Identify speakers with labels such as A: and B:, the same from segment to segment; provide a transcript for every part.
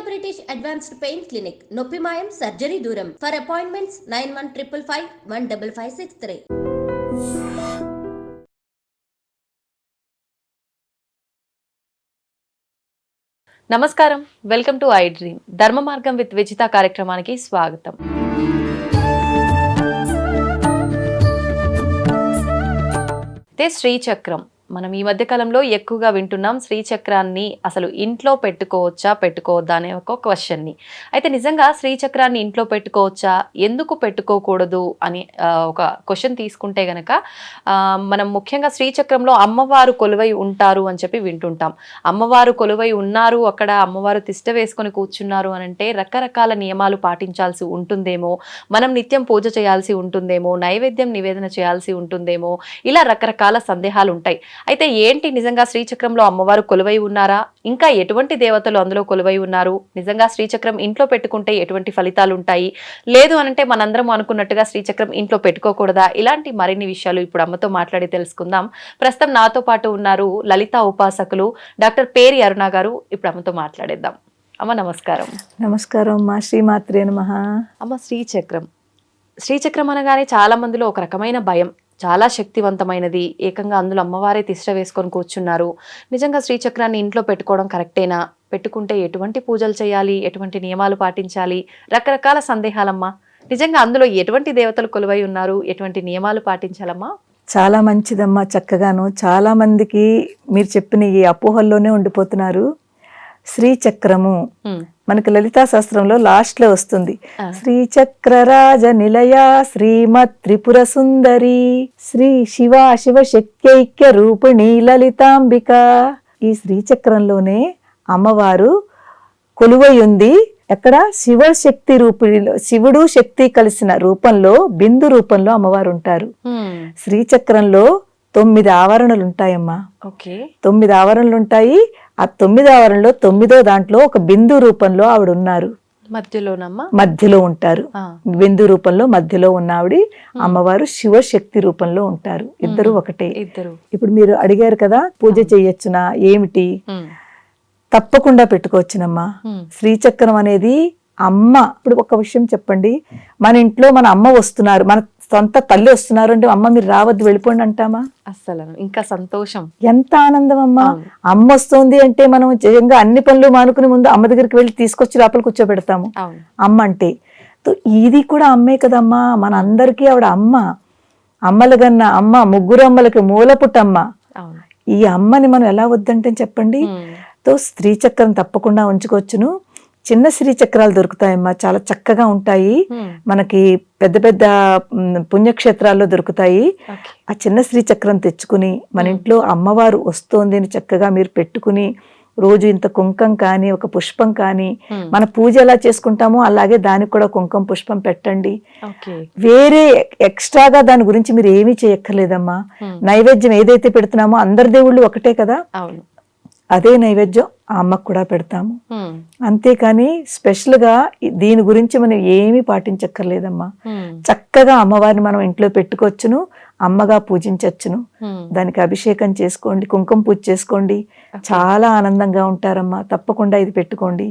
A: British advanced pain clinic, నొప్పి మాయం, surgery దూరం. For appointments 9155515563.
B: నమస్కారం, వెల్కమ్ టు ఐ డ్రీమ్. ధర్మ మార్గం విత్ విజిత కార్యక్రమానికి స్వాగతం. శ్రీచక్రం మనం ఈ మధ్య కాలంలో ఎక్కువగా వింటున్నాం. శ్రీచక్రాన్ని అసలు ఇంట్లో పెట్టుకోవచ్చా పెట్టుకోవద్దా అనే ఒక క్వశ్చన్ని. అయితే నిజంగా శ్రీచక్రాన్ని ఇంట్లో పెట్టుకోవచ్చా, ఎందుకు పెట్టుకోకూడదు అని ఒక క్వశ్చన్ తీసుకుంటే గనక మనం ముఖ్యంగా శ్రీచక్రంలో అమ్మవారు కొలువై ఉంటారు అని చెప్పి వింటుంటాం. అమ్మవారు కొలువై ఉన్నారు, అక్కడ అమ్మవారు తిష్ట వేసుకొని కూర్చున్నారు అని అంటే రకరకాల నియమాలు పాటించాల్సి ఉంటుందేమో, మనం నిత్యం పూజ చేయాల్సి ఉంటుందేమో, నైవేద్యం నివేదన చేయాల్సి ఉంటుందేమో, ఇలా రకరకాల సందేహాలు ఉంటాయి. అయితే ఏంటి, నిజంగా శ్రీచక్రంలో అమ్మవారు కొలువై ఉన్నారా, ఇంకా ఎటువంటి దేవతలు అందులో కొలువై ఉన్నారు, నిజంగా శ్రీచక్రం ఇంట్లో పెట్టుకుంటే ఎటువంటి ఫలితాలు ఉంటాయి, లేదు అనంటే మనందరం అనుకున్నట్టుగా శ్రీచక్రం ఇంట్లో పెట్టుకోకూడదా, ఇలాంటి మరిన్ని విషయాలు ఇప్పుడు అమ్మతో మాట్లాడి తెలుసుకుందాం. ప్రస్తుతం నాతో పాటు ఉన్నారు లలితా ఉపాసకులు డాక్టర్ పేరి అరుణ గారు. ఇప్పుడు అమ్మతో మాట్లాడేద్దాం. అమ్మ నమస్కారం.
C: నమస్కారం అమ్మా, శ్రీమాత్రే నమః.
B: అమ్మ, శ్రీచక్రం అనగానే చాలా మందిలో ఒక రకమైన భయం. చాలా శక్తివంతమైనది, ఏకంగా అందులో అమ్మవారే తిష్ట వేసుకొని కూర్చున్నారు. నిజంగా శ్రీచక్రాన్ని ఇంట్లో పెట్టుకోవడం కరెక్టేనా, పెట్టుకుంటే ఎటువంటి పూజలు చేయాలి, ఎటువంటి నియమాలు పాటించాలి, రకరకాల సందేహాలమ్మా. నిజంగా అందులో ఎటువంటి దేవతలు కొలువై ఉన్నారు, ఎటువంటి నియమాలు పాటించాలమ్మా?
C: చాలా మంచిదమ్మా, చక్కగాను. చాలా మందికి మీరు చెప్పిన ఈ అపోహల్లోనే ఉండిపోతున్నారు. శ్రీచక్రము మనకి లలితా శాస్త్రంలో లాస్ట్ లో వస్తుంది. శ్రీచక్రరాజ నిలయ శ్రీమత్ త్రిపుర సుందరి శ్రీ శివశక్త్యైక్య రూపిణి లలితాంబిక. ఈ శ్రీచక్రంలోనే అమ్మవారు కొలువై ఉంది. ఎక్కడ? శివశక్తి రూపిణిలో, శివుడు శక్తి కలిసిన రూపంలో, బిందు రూపంలో అమ్మవారు ఉంటారు. శ్రీచక్రంలో 9 ఆవరణలు ఉంటాయమ్మా. 9 ఆవరణలు ఉంటాయి. ఆ 9 ఆవరణలో 9వ దాంట్లో ఒక బిందు రూపంలో ఆవిడ ఉన్నారు. మధ్యలో ఉంటారు. బిందు రూపంలో మధ్యలో ఉన్న ఆవిడ అమ్మవారు శివశక్తి రూపంలో ఉంటారు. ఇద్దరు ఒకటే. ఇప్పుడు మీరు అడిగారు కదా, పూజ చెయ్యొచ్చునా ఏమిటి? తప్పకుండా పెట్టుకోవచ్చునమ్మా. శ్రీచక్రం అనేది అమ్మ. ఇప్పుడు ఒక విషయం చెప్పండి, మన ఇంట్లో మన అమ్మ వస్తున్నారు, మన సొంత తల్లి వస్తున్నారు అంటే అమ్మ మీరు రావద్దు వెళ్ళిపోండి అంటామా?
B: అసలు ఇంకా సంతోషం,
C: ఎంత ఆనందం అమ్మా. అమ్మ వస్తుంది అంటే మనం నిజంగా అన్ని పనులు మానుకుని ముందు అమ్మ దగ్గరికి వెళ్ళి తీసుకొచ్చి లోపల కూర్చోబెడతాము. అమ్మ అంటే ఇది కూడా అమ్మే కదమ్మా. మన అందరికీ ఆవిడ అమ్మ. అమ్మలు గన్న అమ్మ, 3 అమ్మలకి మూలపుట్టమ్మ. ఈ అమ్మని మనం ఎలా వద్దంటే చెప్పండి. శ్రీచక్రం తప్పకుండా ఉంచుకోవచ్చును. చిన్న శ్రీచక్రాలు దొరుకుతాయమ్మా, చాలా చక్కగా ఉంటాయి. మనకి పెద్ద పెద్ద పుణ్యక్షేత్రాల్లో దొరుకుతాయి. ఆ చిన్న శ్రీచక్రం తెచ్చుకుని మన ఇంట్లో అమ్మవారు వస్తోంది అని చక్కగా మీరు పెట్టుకుని రోజు ఇంత కుంకం కానీ ఒక పుష్పం కానీ, మన పూజ ఎలా చేసుకుంటామో అలాగే దానికి కూడా కుంకం పుష్పం పెట్టండి. వేరే ఎక్స్ట్రాగా దాని గురించి మీరు ఏమీ చేయక్కర్లేదమ్మా. నైవేద్యం ఏదైతే పెడుతున్నామో అందరి దేవుళ్ళు ఒకటే కదా, అదే నైవేద్యం ఆ అమ్మకు కూడా పెడతాము. అంతేకాని స్పెషల్ గా దీని గురించి మనం ఏమీ పాటించక్కర్లేదమ్మా. చక్కగా అమ్మవారిని మనం ఇంట్లో పెట్టుకోవచ్చును, అమ్మగా పూజించచ్చును. దానికి అభిషేకం చేసుకోండి, కుంకుమ పూజ చేసుకోండి, చాలా ఆనందంగా ఉంటారమ్మా. తప్పకుండా ఇది పెట్టుకోండి.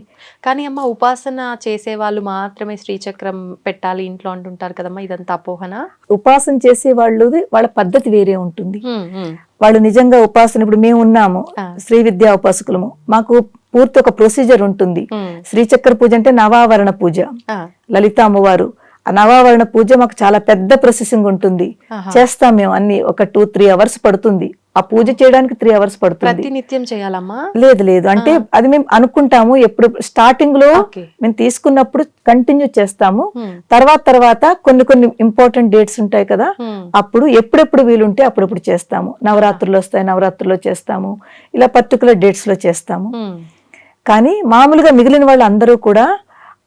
B: కానీ అమ్మ, ఉపాసన చేసే వాళ్ళు మాత్రమే శ్రీచక్రం పెట్టాలి ఇంట్లో అంటుంటారు కదమ్మా, ఇదంతా అపోహనా?
C: ఉపాసన చేసే వాళ్ళ పద్ధతి వేరే ఉంటుంది. వాళ్ళు నిజంగా ఉపాసన, ఇప్పుడు మేము ఉన్నాము శ్రీ విద్యా ఉపాసకులము, మాకు పూర్తి ఒక ప్రొసీజర్ ఉంటుంది. శ్రీచక్ర పూజ అంటే నవావరణ పూజ. లలిత అమ్మవారు ఆ నవావరణ పూజ మాకు చాలా పెద్ద ప్రాసెసింగ్ ఉంటుంది. చేస్తాం మేము అన్ని. ఒక 2-3 అవర్స్ పడుతుంది. ఆ పూజ చేయడానికి 3 అవర్స్ పడుతుంది.
B: నిత్యం చేయాలమ్మా?
C: లేదు, అంటే అది మేము అనుకుంటాము. ఎప్పుడు స్టార్టింగ్ లో మేము తీసుకున్నప్పుడు కంటిన్యూ చేస్తాము. తర్వాత కొన్ని ఇంపార్టెంట్ డేట్స్ ఉంటాయి కదా, అప్పుడు ఎప్పుడెప్పుడు వీలుంటే అప్పుడప్పుడు చేస్తాము. నవరాత్రులు వస్తాయి, నవరాత్రుల్లో చేస్తాము. ఇలా పర్టికులర్ డేట్స్ లో చేస్తాము. కానీ మామూలుగా మిగిలిన వాళ్ళు అందరూ కూడా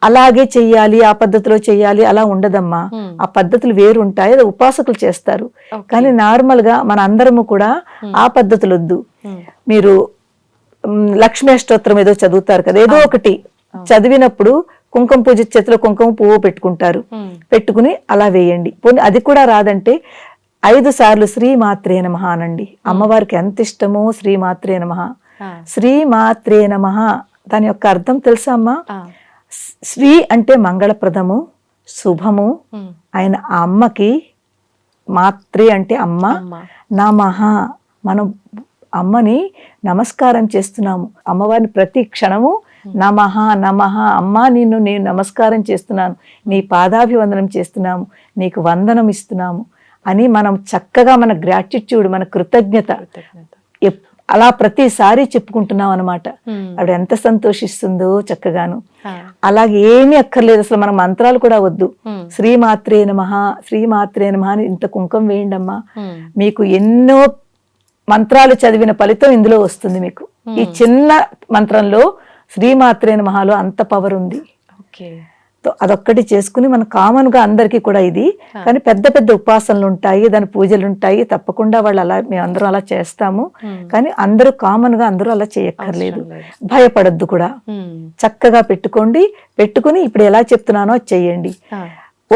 C: అలాగే చెయ్యాలి, ఆ పద్ధతిలో చెయ్యాలి అలా ఉండదమ్మా. ఆ పద్ధతులు వేరు ఉంటాయి, అది ఉపాసకులు చేస్తారు. కానీ నార్మల్ గా మన అందరము కూడా ఆ పద్ధతులు వద్దు. మీరు లక్ష్మీ అష్టోత్తరం ఏదో చదువుతారు కదా, ఏదో ఒకటి చదివినప్పుడు కుంకుమ పూజ చేతిలో కుంకుమ పువ్వు పెట్టుకుంటారు, పెట్టుకుని అలా వేయండి. పోనీ అది కూడా రాదంటే 5 సార్లు శ్రీమాత్రే నమః అనండి. అమ్మవారికి ఎంత ఇష్టమో శ్రీమాత్రే నమః, శ్రీమాత్రే నమః దాని యొక్క అర్థం తెలుసా అమ్మా? శ్రీ అంటే మంగళప్రదము, శుభము. ఆయన ఆ అమ్మకి మాత్రే అంటే అమ్మ, నమః మనం అమ్మని నమస్కారం చేస్తున్నాము. అమ్మవారిని ప్రతి క్షణము నమః నమః, అమ్మ నిన్ను నేను నమస్కారం చేస్తున్నాను, నీ పాదాభివందనం చేస్తున్నాము, నీకు వందనం ఇస్తున్నాము అని మనం చక్కగా మన గ్రాటిట్యూడ్, మన కృతజ్ఞత అలా ప్రతిసారి చెప్పుకుంటున్నాం అనమాట. ఆవిడ ఎంత సంతోషిస్తుందో చక్కగాను. అలాగే ఏమీ అక్కర్లేదు అసలు, మన మంత్రాలు కూడా వద్దు. శ్రీమాత్రే నమః, శ్రీమాత్రే నమః అని ఇంత కుంకుమ వేయండి అమ్మా, మీకు ఎన్నో మంత్రాలు చదివిన ఫలితం ఇందులో వస్తుంది మీకు. ఈ చిన్న మంత్రంలో శ్రీమాత్రే నమఃలో అంత పవర్ ఉంది. అదొక్కటి చేసుకుని మన కామన్ గా అందరికీ కూడా ఇది. కానీ పెద్ద పెద్ద ఉపాసనలు ఉంటాయి, దాని పూజలు ఉంటాయి, తప్పకుండా వాళ్ళు అలా మేమందరం అలా చేస్తాము. కానీ అందరూ కామన్ గా అందరూ అలా చేయక్కర్లేదు, భయపడద్దు కూడా. చక్కగా పెట్టుకుని ఇప్పుడు ఎలా చెప్తున్నానో చెయ్యండి.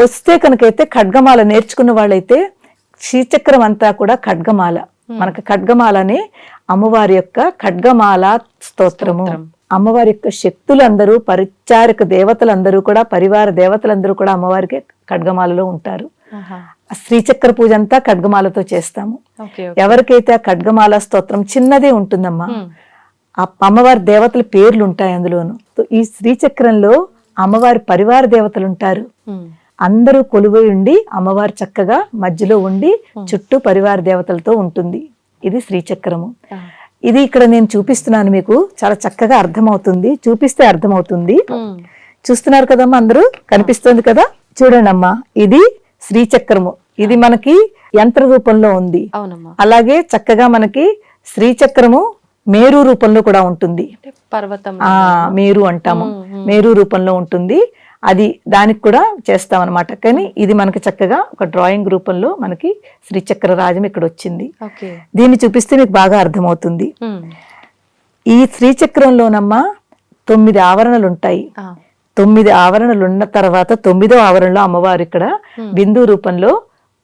C: వస్తే కనుకైతే ఖడ్గమాల నేర్చుకున్న వాళ్ళైతే శ్రీచక్రం అంతా కూడా ఖడ్గమాల. మనకి ఖడ్గమాలని అమ్మవారి యొక్క ఖడ్గమాల స్తోత్రము. అమ్మవారి యొక్క శక్తులందరూ, పరిచారక దేవతలందరూ కూడా, పరివార దేవతలందరూ కూడా అమ్మవారికి ఖడ్గమాలలో ఉంటారు. శ్రీచక్ర పూజ అంతా ఖడ్గమాలతో చేస్తాము. ఎవరికైతే ఆ ఖడ్గమాల స్తోత్రం చిన్నదే ఉంటుందమ్మా, ఆ అమ్మవారి దేవతల పేర్లు ఉంటాయి అందులోను. ఈ శ్రీచక్రంలో అమ్మవారి పరివార దేవతలు ఉంటారు. అందరూ కొలువై ఉండి అమ్మవారు చక్కగా మధ్యలో ఉండి చుట్టూ పరివార దేవతలతో ఉంటుంది. ఇది శ్రీచక్రము. ఇది ఇక్కడ నేను చూపిస్తున్నాను, మీకు చాలా చక్కగా అర్థమవుతుంది, చూపిస్తే అర్థమవుతుంది. చూస్తున్నారు కదమ్మా అందరూ, కనిపిస్తుంది కదా, చూడండి అమ్మా. ఇది శ్రీచక్రము, ఇది మనకి యంత్ర రూపంలో ఉంది. అలాగే చక్కగా మనకి శ్రీచక్రము మేరు రూపంలో కూడా ఉంటుంది. మేరు అంటాము, మేరు రూపంలో ఉంటుంది. అది దానికి కూడా చేస్తాం అనమాట. కానీ ఇది మనకి చక్కగా ఒక డ్రాయింగ్ రూపంలో మనకి శ్రీచక్ర రాజం ఇక్కడ వచ్చింది. దీన్ని చూపిస్తే మీకు బాగా అర్థమవుతుంది. ఈ శ్రీచక్రంలోనమ్మా 9 ఆవరణలు ఉంటాయి. 9 ఆవరణలు ఉన్న తర్వాత 9వ ఆవరణలో అమ్మవారు ఇక్కడ బిందు రూపంలో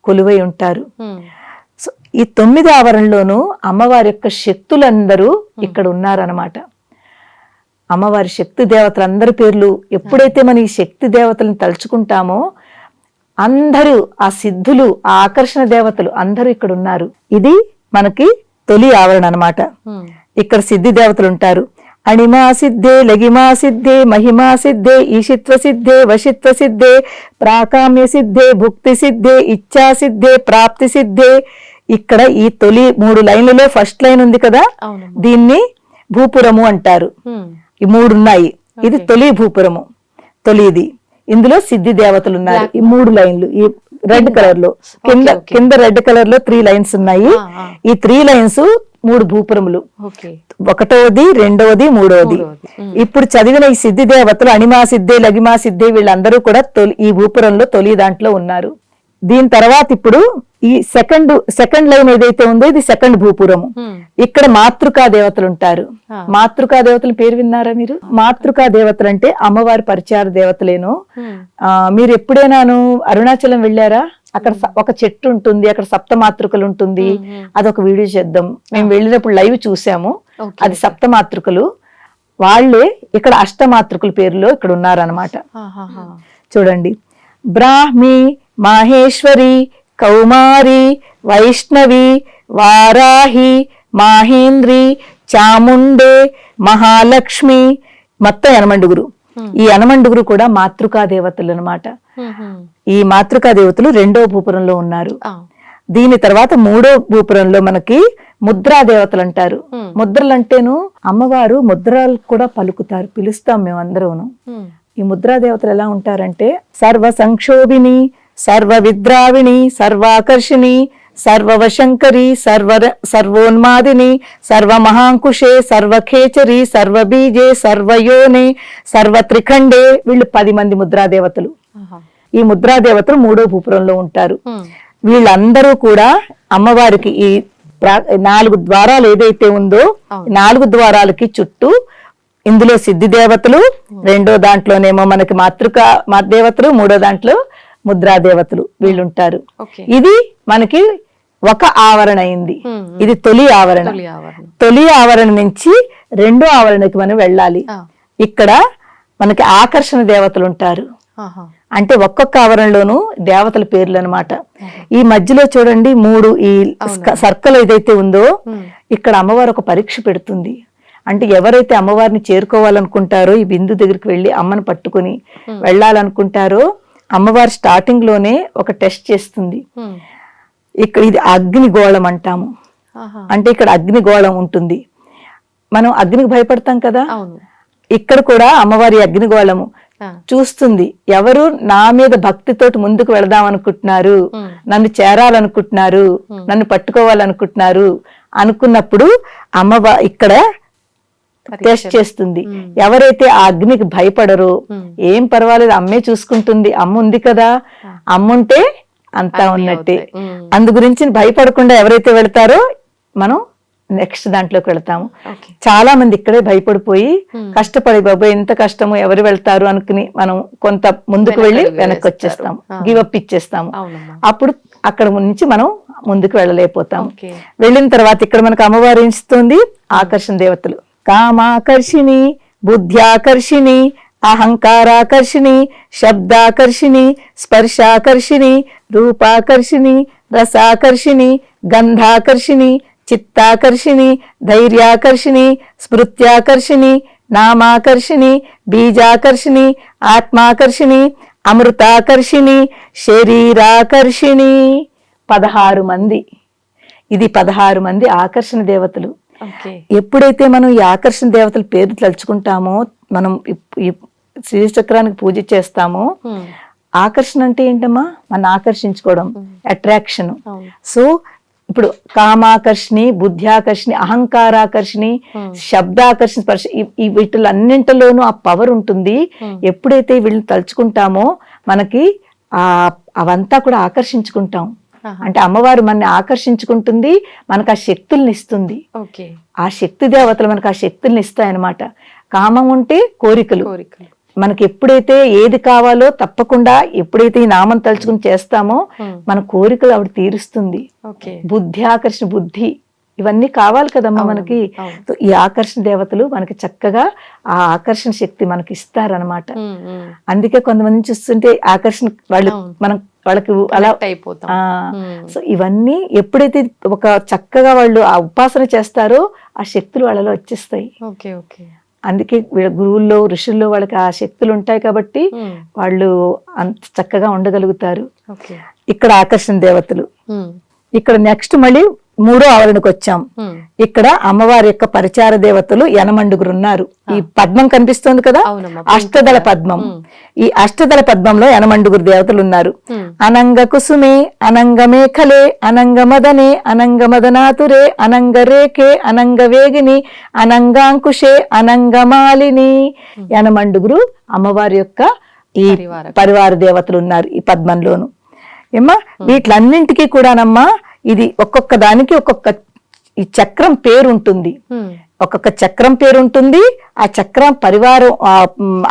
C: కొలువై ఉంటారు. ఈ 9 ఆవరణలోనూ అమ్మవారి యొక్క శక్తులందరూ ఇక్కడ ఉన్నారనమాట. అమ్మవారి శక్తి దేవతలు అందరి పేర్లు, ఎప్పుడైతే మనం ఈ శక్తి దేవతలను తలుచుకుంటామో అందరూ ఆ సిద్ధులు, ఆ ఆకర్షణ దేవతలు అందరూ ఇక్కడ ఉన్నారు. ఇది మనకి తొలి ఆవరణ అన్నమాట. ఇక్కడ సిద్ధి దేవతలు ఉంటారు. అణిమా సిద్ధే, లగిమా సిద్ధే, మహిమా సిద్ధే, ఈశిత్వ సిద్ధే, వశిత్వ సిద్ధే, ప్రాకామ్య సిద్ధే, భుక్తి సిద్ధే, ఇచ్ఛా సిద్ధే, ప్రాప్తి సిద్ధే. ఇక్కడ ఈ తొలి 3 లైన్లలో ఫస్ట్ లైన్ ఉంది కదా, దీన్ని భూపురము అంటారు. ఈ 3 ఉన్నాయి. ఇది తొలి భూపురము, తొలిది. ఇందులో సిద్ధి దేవతలు ఉన్నారు. ఈ 3 లైన్లు ఈ రెడ్ కలర్ లో, కింద రెడ్ కలర్ లో 3 లైన్స్ ఉన్నాయి. ఈ 3 లైన్స్ 3 భూపురములు, 1వది, 2వది, 3వది. ఇప్పుడు చదివిన ఈ సిద్ధి దేవతలు అణిమా సిద్ధే, లగిమా సిద్ధే, వీళ్ళందరూ కూడా ఈ భూపురంలో తొలి దాంట్లో ఉన్నారు. దీని తర్వాత ఇప్పుడు ఈ సెకండ్ లైన్ ఏదైతే ఉందో ఇది సెకండ్ భూపురము. ఇక్కడ మాతృకా దేవతలు ఉంటారు. మాతృకా దేవతల పేరు విన్నారా మీరు? మాతృకా దేవతలు అంటే అమ్మవారి పరిచార దేవతలేను. మీరు ఎప్పుడైనాను అరుణాచలం వెళ్ళారా? అక్కడ ఒక చెట్టు ఉంటుంది, అక్కడ సప్తమాతృకలు ఉంటుంది. అదొక వీడియో చేద్దాం. మేము వెళ్ళినప్పుడు లైవ్ చూసాము. అది సప్తమాతృకలు. వాళ్ళే ఇక్కడ అష్టమాతృకుల పేరులో ఇక్కడ ఉన్నారనమాట. చూడండి, బ్రాహ్మి, మాహేశ్వరి, కౌమారి, వైష్ణవి, వారాహి, మాహేంద్రి, చాముండే, మహాలక్ష్మి, మొత్తం 8 ఈ 8 కూడా మాతృకా దేవతలు అనమాట. ఈ మాతృకా దేవతలు 2వ భూపురంలో ఉన్నారు. దీని తర్వాత 3వ భూపురంలో మనకి ముద్రా దేవతలు అంటారు. ముద్రలు అంటేను అమ్మవారు ముద్రలు కూడా పలుకుతారు, పిలుస్తాం మేమందరూను. ఈ ముద్రా దేవతలు ఎలా ఉంటారంటే సర్వ సంక్షోభిని, సర్వ విద్రావిణి, సర్వాకర్షిణి, సర్వవశంకరి, సర్వోన్మాదిని, సర్వమహాంకుశే, సర్వఖేచరి, సర్వబీజే, సర్వయోనే, సర్వత్రిఖండే. వీళ్ళు 10 మంది ముద్రాదేవతలు. ఈ ముద్రాదేవతలు 3వ భూపురంలో ఉంటారు. వీళ్ళందరూ కూడా అమ్మవారికి ఈ 4 ద్వారాలు ఏదైతే ఉందో 4 ద్వారాలకి చుట్టూ ఇందులో సిద్ధి దేవతలు, 2వ దాంట్లోనేమో మనకి మాతృకా దేవతలు, 3వ దాంట్లో ముద్రా దేవతలు వీళ్ళుంటారు. ఇది మనకి ఒక ఆవరణ అయింది. ఇది తొలి ఆవరణ. తొలి ఆవరణ నుంచి 2వ ఆవరణకి మనం వెళ్ళాలి. ఇక్కడ మనకి ఆకర్షణ దేవతలు ఉంటారు.
B: ఆహా.
C: అంటే ఒక్కొక్క ఆవరణలోనూ దేవతల పేర్లు అన్నమాట. ఈ మధ్యలో చూడండి 3 ఈ సర్కిల్ ఏదైతే ఉందో ఇక్కడ అమ్మవారు ఒక పరీక్ష పెడుతుంది. అంటే ఎవరైతే అమ్మవారిని చేరుకోవాలనుకుంటారో ఈ బిందు దగ్గరికి వెళ్ళి అమ్మని పట్టుకుని వెళ్ళాలనుకుంటారో అమ్మవారు స్టార్టింగ్ లోనే ఒక టెస్ట్ చేస్తుంది. ఇక్కడ ఇది అగ్నిగోళం అంటాము. అంటే ఇక్కడ అగ్నిగోళం ఉంటుంది. మనం అగ్నికి భయపడతాం కదా, ఇక్కడ కూడా అమ్మవారి అగ్నిగోళము చూస్తుంది. ఎవరు నా మీద భక్తితోటి ముందుకు వెళదాం అనుకుంటున్నారు, నన్ను చేరాలనుకుంటున్నారు, నన్ను పట్టుకోవాలనుకుంటున్నారు అనుకున్నప్పుడు అమ్మవారు ఇక్కడ టెస్ట్ చేస్తుంది. ఎవరైతే ఆ అగ్నికి భయపడరో ఏం పర్వాలేదు అమ్మే చూసుకుంటుంది, అమ్మ ఉంది కదా, అమ్ముంటే అంతా ఉన్నట్టే. అందు గురించి భయపడకుండా ఎవరైతే వెళ్తారో మనం నెక్స్ట్ దాంట్లోకి వెళ్తాము. చాలా మంది ఇక్కడే భయపడిపోయి కష్టపడి బాబాయ్ ఎంత కష్టము ఎవరు వెళ్తారు అనుకుని మనం కొంత ముందుకు వెళ్ళి వెనక్కి వచ్చేస్తాము, గివప్ ఇచ్చేస్తాము. అప్పుడు అక్కడ నుంచి మనం ముందుకు వెళ్ళలేకపోతాము. వెళ్ళిన తర్వాత ఇక్కడ మనకు అమ్మవారు ఇస్తుంది ఆకర్షణ దేవతలు. కామాకర్షిణి, బుద్ధ్యాకర్షిణి, అహంకారాకర్షిణి, శబ్దాకర్షిణి, స్పర్శాకర్షిణి, రూపాకర్షిణి, రసాకర్షిణి, గంధాకర్షిణి, చిత్తాకర్షిణి, ధైర్యాకర్షిణి, స్మృత్యాకర్షిణి, నామాకర్షిణి, బీజాకర్షిణి, ఆత్మాకర్షిణి, అమృతాకర్షిణి, శరీరాకర్షిణి. 16 మంది. ఇది 16 మంది ఆకర్షణ దేవతలు. ఎప్పుడైతే మనం ఈ ఆకర్షణ దేవతల పేరు తలుచుకుంటామో, మనం శ్రీచక్రానికి పూజ చేస్తామో, ఆకర్షణ అంటే ఏంటమ్మా, మన ఆకర్షించుకోవడం, అట్రాక్షన్. సో ఇప్పుడు కామాకర్షిణి, బుద్ధ్యాకర్షిణి, అహంకారాకర్షిణి, శబ్దాకర్షణ, స్పర్శ, ఈ వీటిలన్నింటిలోనూ ఆ పవర్ ఉంటుంది. ఎప్పుడైతే వీళ్ళని తలుచుకుంటామో మనకి అవంతా కూడా ఆకర్షించుకుంటాం. అంటే అమ్మవారు మనని ఆకర్షించుకుంటుంది, మనకు ఆ శక్తుల్ని ఇస్తుంది. ఆ శక్తి దేవతలు మనకు ఆ శక్తుల్ని ఇస్తాయన్నమాట. కామం ఉంటే కోరికలు. మనకి ఎప్పుడైతే ఏది కావాలో తప్పకుండా ఎప్పుడైతే ఈ నామం తలుచుకుని చేస్తామో మన కోరికలు ఆవిడ తీరుస్తుంది. బుద్ధి ఆకర్షణ, బుద్ధి ఇవన్నీ కావాలి కదమ్మా మనకి. ఈ ఆకర్షణ దేవతలు మనకి చక్కగా ఆ ఆకర్షణ శక్తి మనకి ఇస్తారనమాట. అందుకే కొంతమంది చూస్తుంటే ఆకర్షణ వాళ్ళకి అలా అయిపోతాం. సో ఇవన్నీ ఎప్పుడైతే ఒక చక్కగా వాళ్ళు ఆ ఉపాసన చేస్తారో ఆ శక్తులు వాళ్ళలో వచ్చేస్తాయి. అందుకే గురువుల్లో ఋషుల్లో వాళ్ళకి ఆ శక్తులు ఉంటాయి కాబట్టి వాళ్ళు అంత చక్కగా ఉండగలుగుతారు. ఇక్కడ ఆకర్షణ దేవతలు. ఇక్కడ నెక్స్ట్ మళ్ళీ 3వ ఆవరణకు వచ్చాం. ఇక్కడ అమ్మవారి యొక్క పరిచార దేవతలు యనమండుగురు ఉన్నారు. ఈ పద్మం కనిపిస్తుంది కదా, అష్టదళ పద్మం. ఈ అష్టదళ పద్మంలో యనమండుగురు దేవతలు ఉన్నారు. అనంగ కుసుమే, అనంగ మేఖలే, అనంగ మదనే, అనంగ మదనాతురే, అనంగ రేఖే, అనంగ వేగిని, అనంగాంకుశే, అనంగమాలిని. యనమండుగురు అమ్మవారి యొక్క ఈ పరివార దేవతలు ఉన్నారు ఈ పద్మంలోను. ఏమ్మా వీటిలన్నింటికీ కూడానమ్మా ఇది ఒక్కొక్క దానికి ఒక్కొక్క ఈ చక్రం పేరు ఉంటుంది. ఒక్కొక్క చక్రం పేరు ఉంటుంది. ఆ చక్రం పరివారం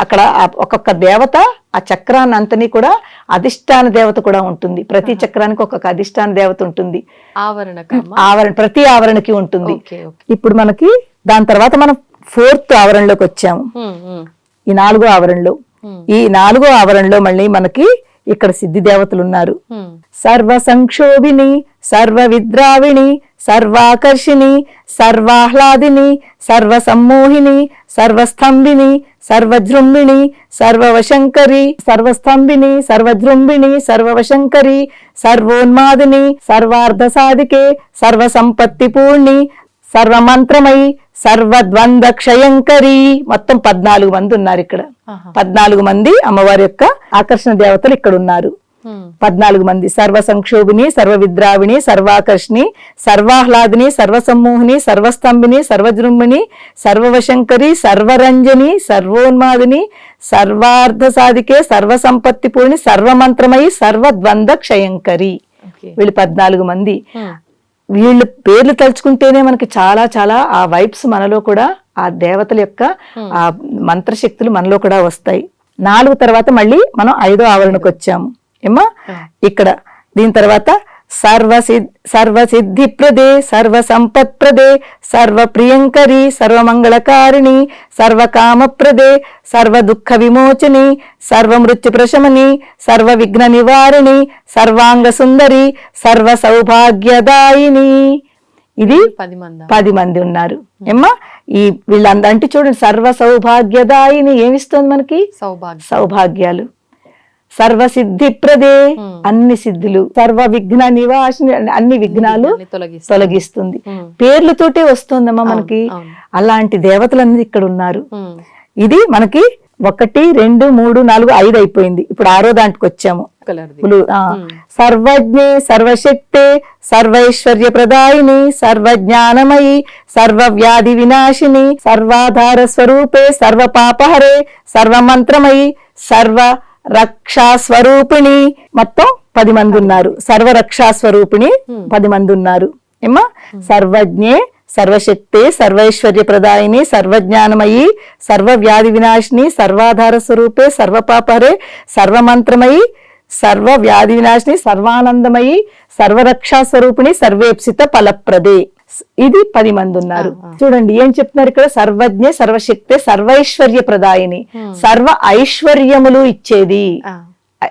C: అక్కడ ఒక్కొక్క దేవత ఆ చక్రాన్ని అంతని కూడా అధిష్టాన దేవత కూడా ఉంటుంది. ప్రతి చక్రానికి ఒక్కొక్క అధిష్టాన దేవత ఉంటుంది. ఆవరణ ప్రతి ఆవరణకి ఉంటుంది. ఇప్పుడు మనకి దాని తర్వాత మనం 4th ఆవరణలోకి వచ్చాము. ఈ 4వ ఆవరణలో ఈ 4వ ఆవరణలో మళ్ళీ మనకి ఇక్కడ సిద్ధి దేవతలు ఉన్నారు. సర్వ సంక్షోభిని, సర్వ విద్రావిణి, సర్వాకర్షిణి, సర్వాహ్లాదిని, సర్వ సమ్మోహిని, సర్వస్తంభిని, సర్వజృంభిణి, సర్వవశంకరి, సర్వస్తంభిని, సర్వజృంభిణి, సర్వవశంకరి, సర్వోన్మాదిని, సర్వార్ధ సాధికే, సర్వ సంపత్తి పూర్ణి, సర్వమంత్రమయి, సర్వద్వంద క్షయంకరి. మొత్తం 14 మంది ఉన్నారు ఇక్కడ. 14 మంది అమ్మవారి యొక్క ఆకర్షణ దేవతలు ఇక్కడ ఉన్నారు. 14 మంది. సర్వ సంక్షోభిని, సర్వ విద్రావిణి, సర్వాకర్షిణి, సర్వాహ్లాదిని, సర్వసమ్మోహిని, సర్వస్తంభిని, సర్వజృంభిణి, సర్వవశంకరి, సర్వరంజని, సర్వోన్మాదిని, సర్వార్ధ సాధికే, సర్వ సంపత్తి పూర్ణి, సర్వమంత్రమయి, సర్వద్వంద క్షయంకరి. వీళ్ళు 14 మంది. వీళ్ళ పేర్లు తలుచుకుంటేనే మనకి చాలా చాలా ఆ వైబ్స్ మనలో కూడా ఆ దేవతల యొక్క ఆ మంత్రశక్తులు మనలో కూడా వస్తాయి. 4 తర్వాత మళ్ళీ మనం 5వ ఆవరణకు వచ్చాము. ఏమా ఇక్కడ దీని తర్వాత సర్వసిద్ధిప్రదే సర్వసంపత్ప్రదే సర్వప్రియంకరి సర్వమంగళకారిణి సర్వకామప్రదే సర్వదుఃఖ విమోచని సర్వమృత్యు ప్రశమని సర్వవిఘ్న నివారిణి సర్వాంగ సుందరి సర్వ సౌభాగ్యదాయిని. ఇది 10 మంది ఉన్నారు ఏమ్మా. ఈ వీళ్ళందరూ అంటే చూడండి, సర్వ సౌభాగ్యదాయిని ఏమిస్తుంది మనకి? సౌభాగ్యాలు. సర్వసిద్ధిప్రదే అన్ని సిద్ధులు. సర్వ విఘ్న నివాసిని అన్ని విఘ్నాలు తొలగిస్తుంది. పేర్లతోటే వస్తుందమ్మా మనకి. అలాంటి దేవతలన్నీ ఇక్కడ ఉన్నారు. ఇది మనకి 1, 2, 3, 4, 5 అయిపోయింది. ఇప్పుడు 6వ దాంట్కి వచ్చాము. సర్వజ్ఞే సర్వశక్తే సర్వైశ్వర్య ప్రదాయిని సర్వజ్ఞానమయి సర్వవ్యాధి వినాశిని సర్వాధార స్వరూపే సర్వ పాపహరే సర్వమంత్రమయి సర్వ రక్షాస్వరూపిణి. మొత్తం 10 మంది ఉన్నారు. సర్వరక్షాస్వరూపిణి 10 మంది ఉన్నారు ఏమ్మా. సర్వజ్ఞే సర్వశక్తే సర్వైశ్వర్య ప్రదాయిని సర్వజ్ఞానమయి సర్వవ్యాధి వినాశిని సర్వాధార స్వరూపే సర్వపాపహరే సర్వమంత్రమయి సర్వవ్యాధి వినాశిని సర్వానందమయి సర్వరక్షా స్వరూపిణి సర్వేప్సిత ఫలప్రదే. ఇది 10 మంది ఉన్నారు. చూడండి ఏం చెప్తున్నారు ఇక్కడ? సర్వజ్ఞ సర్వశక్తే సర్వైశ్వర్య ప్రదాయిని, సర్వ ఐశ్వర్యములు ఇచ్చేది.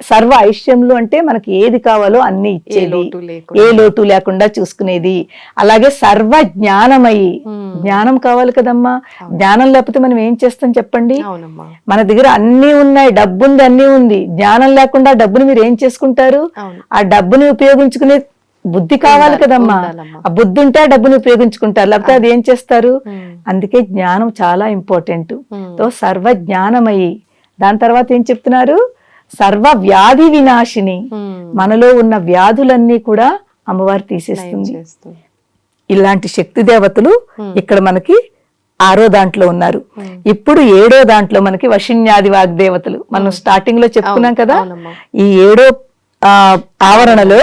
C: సర్వ ఐశ్వర్యములు అంటే మనకి ఏది కావాలో అన్ని ఇచ్చేది, ఏ లోటు లేకుండా చూసుకునేది. అలాగే సర్వ జ్ఞానమయి, జ్ఞానం కావాలి కదమ్మా. జ్ఞానం లేకపోతే మనం ఏం చేస్తాం చెప్పండి? మన దగ్గర అన్ని ఉన్నాయి, డబ్బు ఉంది, అన్ని ఉంది. జ్ఞానం లేకుండా డబ్బుని మీరు ఏం చేసుకుంటారు? ఆ డబ్బుని ఉపయోగించుకునే బుద్ధి కావాలి కదమ్మా. ఆ బుద్ధి ఉంటే ఆ డబ్బుని ఉపయోగించుకుంటారు, లేకపోతే అది ఏం చేస్తారు? అందుకే జ్ఞానం చాలా ఇంపార్టెంట్. సర్వ జ్ఞానమయి. దాని తర్వాత ఏం చెప్తున్నారు? సర్వ వ్యాధి వినాశిని. మనలో ఉన్న వ్యాధులన్నీ కూడా అమ్మవారు తీసేస్తుంది. ఇలాంటి శక్తి దేవతలు ఇక్కడ మనకి 6వ దాంట్లో ఉన్నారు. ఇప్పుడు 7వ దాంట్లో మనకి వశిన్యాది వాగ్దేవతలు. మనం స్టార్టింగ్ లో చెప్పుకున్నాం కదా. ఈ 7వ ఆవరణలో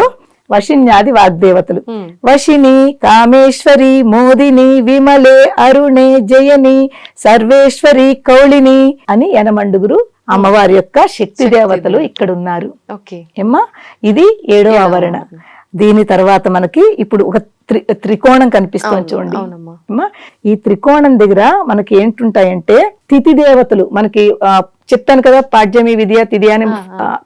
C: వశిన్యాది వాగ్దేవతలు. వశిని, కామేశ్వరి, మోదిని, విమలే, అరుణే, జయని, సర్వేశ్వరి, కౌళిని అని 8 అమ్మవారి యొక్క శక్తి దేవతలు ఇక్కడ ఉన్నారు ఏమ్మా. ఇది 7వ ఆవరణ. దీని తర్వాత మనకి ఇప్పుడు ఒక త్రికోణం కనిపిస్తుంది చూడండి అమ్మా. ఈ త్రికోణం దగ్గర మనకి ఏంటుంటాయంటే తిథి దేవతలు. మనకి చెప్తాను కదా, పాడ్యమి, విద్య, తిథి అని